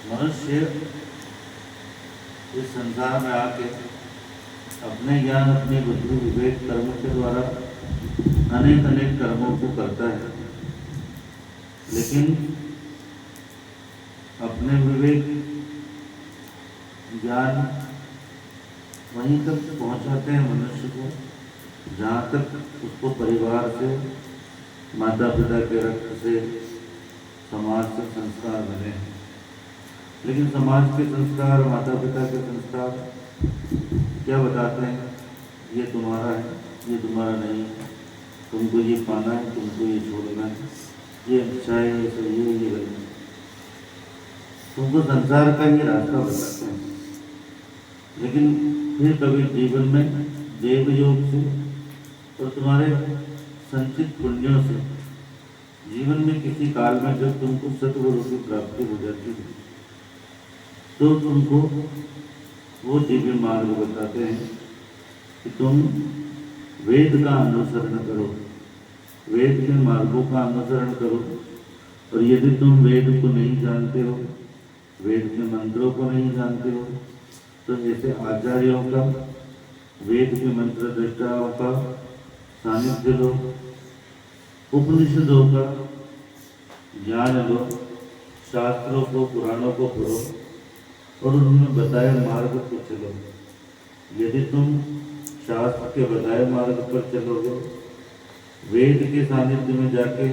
मनुष्य इस संसार में आके अपने ज्ञान, अपनी बुद्धि, विवेक, कर्म के द्वारा अनेक अनेक कर्मों को करता है, लेकिन अपने विवेक, ज्ञान वहीं तक पहुंचाते हैं मनुष्य को जहाँ तक उसको परिवार से, माता पिता के रक्त से, समाज से संस्कार मिले हैं। लेकिन समाज के संस्कार, माता पिता के संस्कार क्या बताते हैं? ये तुम्हारा है, ये तुम्हारा नहीं है, तुमको ये पाना है, तुमको ये छोड़ना है, ये अच्छा है, ये सही है, ये गलत है। तुमको संसार का ये रास्ता बताते हैं। लेकिन फिर कभी जीवन में देव योग से और तुम्हारे संचित पुण्यों से जीवन में किसी काल में जब तुमको सतगुरु की प्राप्ति हो जाती है तो तुमको वो दिव्य मार्ग बताते हैं कि तुम वेद का अनुसरण करो, वेद के मार्गों का अनुसरण करो। और यदि तुम वेद को नहीं जानते हो, वेद के मंत्रों को नहीं जानते हो, तो ऐसे आचार्यों का, वेद के मंत्र दृष्टाओं का सानिध्य लो, उपनिषदों का ज्ञान लो, शास्त्रों को, पुराणों को पढ़ो और उन्होंने बताए मार्ग पर चलो। यदि तुम शास्त्र के बताए मार्ग पर चलोगे, वेद के सानिध्य में जाके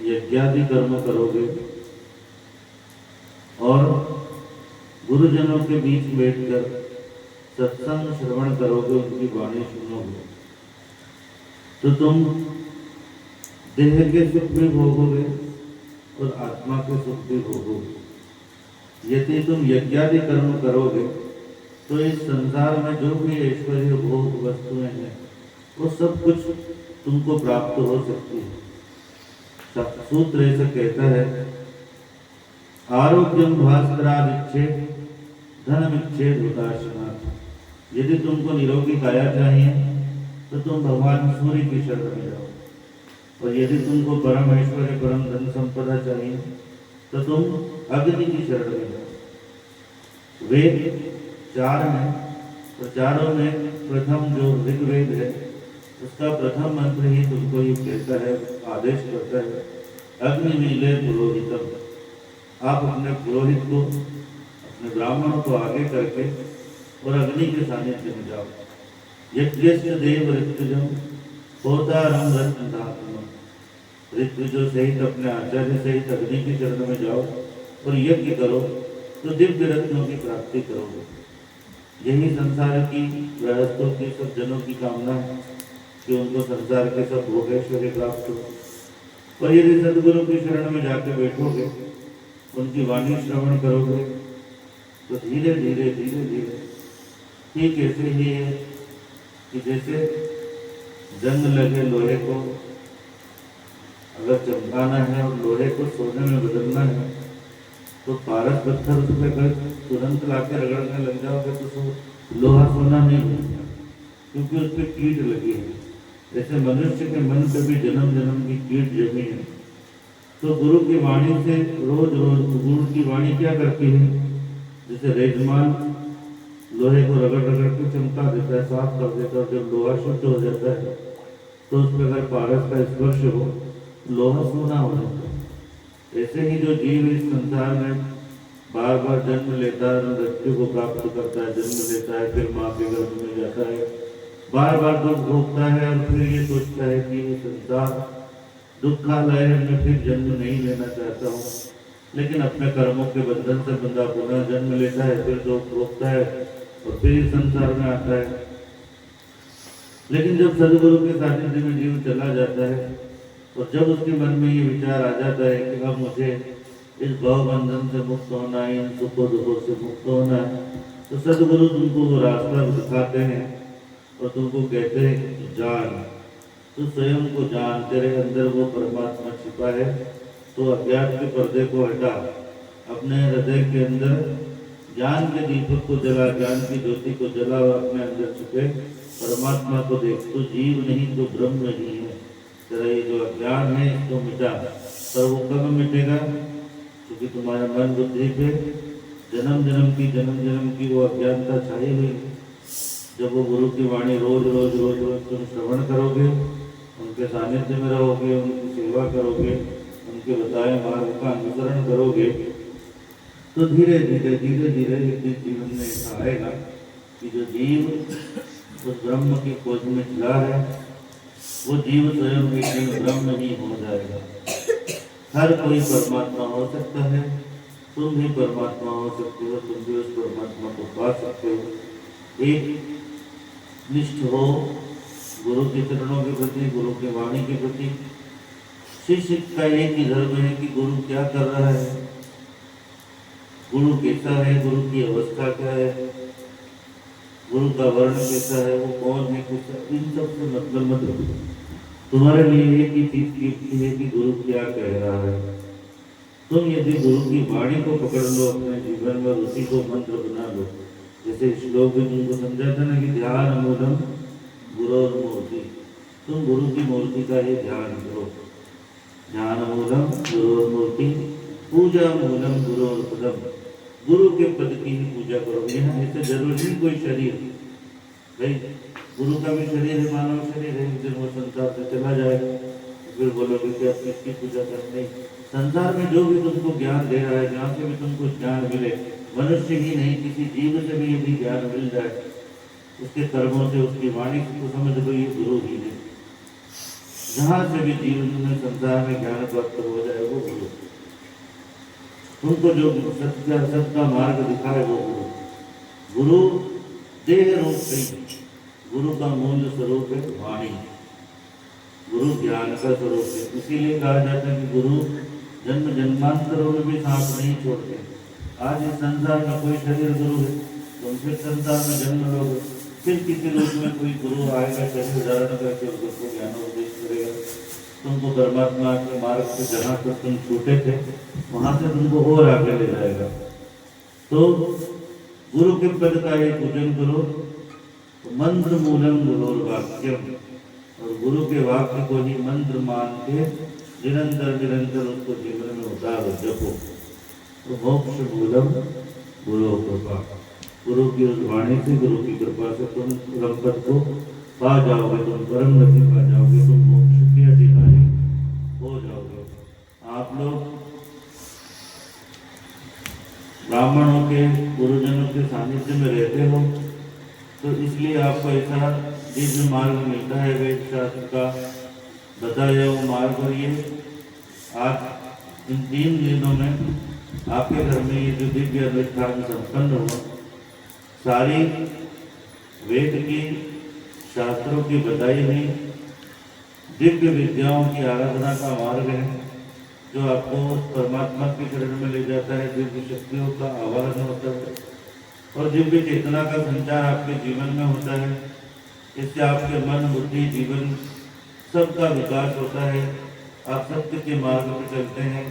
यज्ञादि कर्म करोगे और गुरुजनों के बीच बैठकर सत्संग श्रवण करोगे, उनकी वाणी सुनोगे, तो तुम देह के सुख भी भोगोगे और आत्मा के सुख भी भोगोगे। यदि तुम यज्ञादि कर्म करोगे तो इस संसार में जो भी ऐश्वर्य, भोग, वस्तुएं हैं वो सब कुछ तुमको प्राप्त हो सकती है। सूत्र ऐसा कहता है, आरोग्यम भास्करादिच्छेद धनमिच्छेद हुताशनाथ। यदि तुमको निरोगी काया चाहिए तो तुम भगवान सूर्य की शरण में जाओ, और यदि तुमको परम ऐश्वर्य, परम धन संपदा चाहिए तो तुम अग्नि की शरण में जाओ। वेद चार हैं, तो चारों में प्रथम जो ऋग्वेद है उसका प्रथम मंत्र ही तुमको ये कहता है, आदेश करता है, अग्निमीले पुरोहितम। आप अपने पुरोहित को, अपने ब्राह्मणों को आगे करके और अग्नि के सानिध्य में जाओ। यज्ञश्च देव ऋत्विजम होतारम रत्नधातुम। ऋत्विजों सहित, अपने आचार्य सहित अग्नि की शरण में जाओ और यज्ञ करो तो दिव्य रत्नों की प्राप्ति करोगे। यही संसार की गृहस्थों की, सब जनों की कामना है कि उनको संसार के सब भोग ऐश्वर्य प्राप्त हो। और यदि सदगुरु की शरण में जाके बैठोगे, उनकी वाणी श्रवण करोगे तो धीरे धीरे धीरे धीरे ठीक ऐसे ही है कि जैसे जंग लगे लोहे को अगर चमकाना है और लोहे को सोने में बदलना है तो पारस पत्थर उस पर अगर तुरंत लाके रगड़ने लग जाओगे तो लोहा सोना नहीं बनेगा, क्योंकि उस पर कीट लगी है। ऐसे मनुष्य के मन पे भी जन्म जन्म की कीट जमी है। तो गुरु की वाणी से रोज रोज, गुरु की वाणी क्या करती है? जैसे रेजमान लोहे को रगड़ रगड़ के चमका देता है, साफ कर देता है, जब लोहा शुद्ध हो जाता है तो उस पर अगर पारस का स्पर्श हो, लोहा सोना हो जाता है। ऐसे ही जो जीव इस संसार में बार बार जन्म लेता है, मृत्यु को प्राप्त करता है, जन्म लेता है, फिर माँ के गर्भ में जाता है, बार बार दुख भोगता है और फिर ये सोचता है कि ये संसार दुखालय है, मैं फिर जन्म नहीं लेना चाहता हूँ। लेकिन अपने कर्मों के बंधन से बंदा पुनः जन्म लेता है, फिर दुख भोगता है और फिर इस संसार में आता है। लेकिन जब सदगुरु के सानिध्य में जीव चला जाता है और जब उसके मन में ये विचार आ जाता है कि अब मुझे इस भव बंधन से मुक्त होना है, इन सुखों दुखों से मुक्त होना है, तो सदगुरु तुमको वो रास्ता दिखाते हैं और तुमको कहते हैं कि जान, तू स्वयं को जान, तेरे अंदर वो परमात्मा छिपा है, तो अज्ञान के पर्दे को हटा, अपने हृदय के अंदर ज्ञान के दीपक को जला, ज्ञान की ज्योति को जला और अपने अंदर छुपे परमात्मा को देख। तो जीव नहीं तो ब्रह्म ही है। तेरा ये जो अज्ञान है इसको मिटा, पर वो कब मिटेगा? क्योंकि तुम्हारे मन बुद्धि पे जन्म जन्म की वो अज्ञानता छाई हुई है। जब वो गुरु की वाणी रोज रोज रोज रोज तुम श्रवण करोगे, उनके सानिध्य में रहोगे, उनकी सेवा करोगे, उनके बताए मार्ग का अनुसरण करोगे, तो धीरे धीरे एक दिन जीवन में ऐसा आएगा कि जो जीव उस ब्रह्म की खोज में चला है, वो जीव स्वयं एक दिन ब्रह्म ही हो जाएगा। हर कोई परमात्मा हो सकता है, तुम भी परमात्मा हो सकते हो, तुम भी उस परमात्मा को पा सकते हो। एक निष्ठ हो गुरु के चरणों के प्रति, गुरु के वाणी के प्रति। शिष्य का एक ही धर्म है कि गुरु क्या कर रहा है, गुरु कैसा है, गुरु की अवस्था क्या है, गुरु का वर्ण कैसा है, वो कौन है, कैसा, इन सब से मतलब मत रखो। तुम्हारे लिए एक ही चीज की है कि गुरु क्या कह रहा है। तुम यदि गुरु की वाणी को पकड़ लो अपने जीवन में, उसी को मंत्र बना लो। जैसे श्लोक में तुमको समझा था ना कि ध्यान मूलम गुरोर मूर्ति, तुम गुरु की मूर्ति का ही ध्यान करो। ध्यान मूलम गुरोर मूर्ति, पूजा मूलम गुरोर पदम, गुरु के पद की ही पूजा करो। यहाँ ऐसे जरूरी नहीं कोई शरीर, भाई गुरु का भी शरीर है, मानव शरीर है, एक दिन वो संसार से चला जाएगा, फिर बोलोगे कि अब किसकी पूजा करनी। संसार में जो भी तुमको ज्ञान दे रहा है, जहाँ से भी तुमको ज्ञान मिले, मनुष्य ही नहीं किसी जीव से भी यदि ज्ञान मिल जाए, उसके कर्मों से, उसकी वाणी से, तो समझ लो ये गुरु ही है। जहाँ से भी जीवन में संसार में ज्ञान प्राप्त हो जाए वो गुरु। तुमको जो सत्य का मार्ग दिखाए वो गुरु। गुरु देह रूप से, गुरु का मूल स्वरूप है वाणी, गुरु ज्ञान का स्वरूप है। इसीलिए कहा जाता है कि गुरु जन्म जन्मांतरों में भी साथ नहीं छोड़ते। आज इस संसार में कोई शरीर गुरु है, तुम फिर संसार में जन्म लोगे, फिर किसी रूप में कोई गुरु आएगा, शरीर धारण करके उसको ज्ञान उपदेश करेगा, तुमको परमात्मा के मार्ग से जहाँ तक तुम छूटे थे वहाँ से तुमको और आगे ले जाएगा। तो गुरु के पद का ही पूजन करो। मंत्र मूलम गुरोर वाक्यम, और गुरु के वाक्य को ही मंत्र मान के निरंतर उसको जीवन में उतारो, जपो। तो मोक्ष मूलम गुरु कृपा, गुरु की उस वाणी से, गुरु की कृपा से तुम परम पद को पा जाओगे, तुम परम गति पा जाओगे, तुम मोक्ष के अधिकारी हो जाओगे। आप लोग ब्राह्मणों के, गुरुजनों के सानिध्य में रहते हो, तो इसलिए आपको ऐसा दिव्य मार्ग मिलता है वेद शास्त्र का बताया वो मार्ग। और ये आज इन 3 दिनों में आपके घर में ये जो दिव्य अनुष्ठान संपन्न हुआ, सारी वेद की, शास्त्रों की बताई हुई दिव्य विद्याओं की आराधना का मार्ग है, जो आपको परमात्मा के शरण में ले जाता है। दिव्य शक्तियों का आवाहन होता है और दिव्य चेतना का संचार आपके जीवन में होता है। इससे आपके मन, बुद्धि, जीवन सबका विकास होता है। आप सत्य के मार्ग पर चलते हैं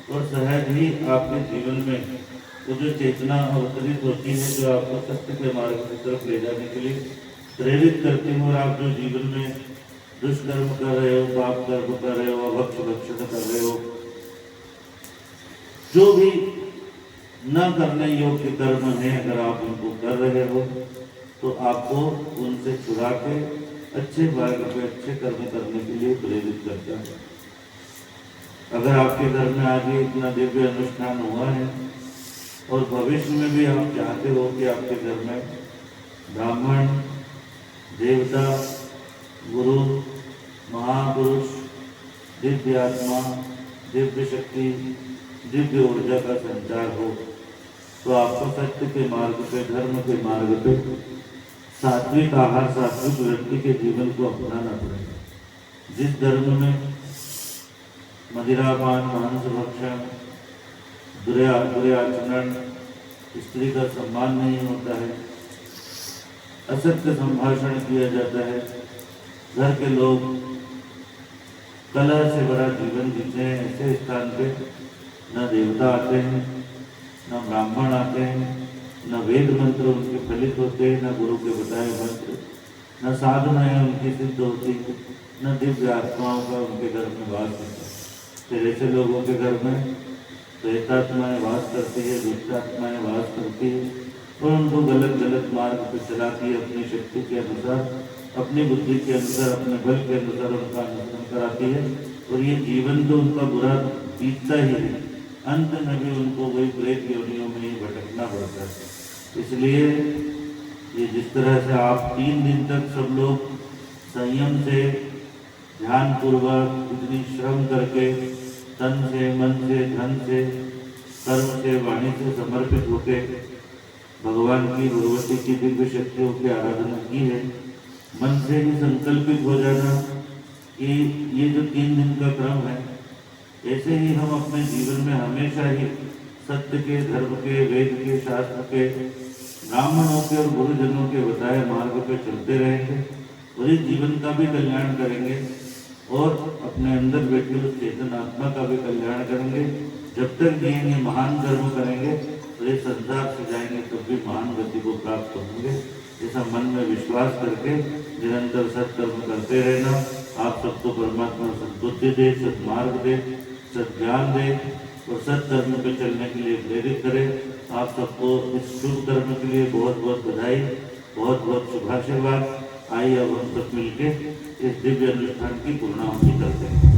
और सहज ही आपके जीवन में वो जो चेतना अवतरित होती है, जो आपको सत्य के मार्ग की तरफ ले जाने के लिए प्रेरित करती है। और आप जो जीवन में दुष्कर्म कर रहे हो, पाप कर्म कर रहे हो, भक्षण कर रहे हो, जो भी न करने योग्य कर्म है, अगर आप उनको कर रहे हो तो आपको उनसे छुड़ा के अच्छे मार्ग पे अच्छे कर्म करने के लिए प्रेरित करता है। अगर आपके घर में आगे इतना दिव्य अनुष्ठान हुआ है और भविष्य में भी आप चाहते हो कि आपके घर में ब्राह्मण, देवता, गुरु, महापुरुष, दिव्य आत्मा, दिव्य शक्ति, दिव्य ऊर्जा का संचार हो, तो आपको सत्य के मार्ग पे, धर्म के मार्ग पे, सात्विक आहार, सात्विक व्यक्ति के जीवन को अपनाना पड़ेगा। जिस धर्म में मदिरापान, मांस भक्षण, बुरे आचरण, स्त्री का सम्मान नहीं होता है, असत्य संभाषण किया जाता है, घर के लोग कलह से भरा जीवन जीते हैं, ऐसे स्थान पे न देवता आते हैं, न ब्राह्मण आते हैं, न वेद मंत्र उनके फलित होते हैं, न गुरु के बताए मंत्र, न साधनाएं उनकी सिद्ध होती, न दिव्य आत्माओं का उनके घर में वास होता है। फिर ऐसे लोगों के घर में प्रेतात्माएं वास करती है, दुष्टात्माएं वास करती है और उनको गलत गलत मार्ग पर चलाती है। अपनी शक्ति के अनुसार, अपनी बुद्धि के अनुसार, अपने बल के अनुसार उनका अनुसरण कराती है और ये जीवन तो उनका बुरा बीतता ही है, अंत में भी उनको वही प्रेत योनियों में ही भटकना पड़ता है। इसलिए ये जिस तरह से आप 3 दिन तक सब लोग संयम से, ध्यान पूर्वक, इतनी श्रम करके, तन से, मन से, धन से, कर्म से, वाणी से समर्पित होके भगवान की, भगवती की दिव्य शक्तियों की आराधना की है, मन से ही संकल्पित हो जाना कि ये जो 3 दिन का क्रम है, ऐसे ही हम अपने जीवन में हमेशा ही सत्य के, धर्म के, वेद के, शास्त्र के, ब्राह्मणों के और गुरुजनों के बताए मार्ग पे चलते रहेंगे और इस जीवन का भी कल्याण करेंगे और अपने अंदर बैठी उस चेतन आत्मा का भी कल्याण करेंगे। जब तक जिएंगे महान कर्म करेंगे और ये संसार से जाएंगे तब भी महान गति को प्राप्त होंगे। ऐसा मन में विश्वास करके निरंतर सत्कर्म करते रहना। आप सबको परमात्मा सद्बुद्धि दे, सद्मार्ग दे, सद्ज्ञान दे और सत्कर्म पे चलने के लिए प्रेरित करे। आप सबको इस शुभ कर्म के लिए बहुत बहुत बधाई, बहुत बहुत शुभाशीर्वाद। आइए अब हम सब मिलके इस दिव्य अनुष्ठान की पूर्णाहुति करते हैं।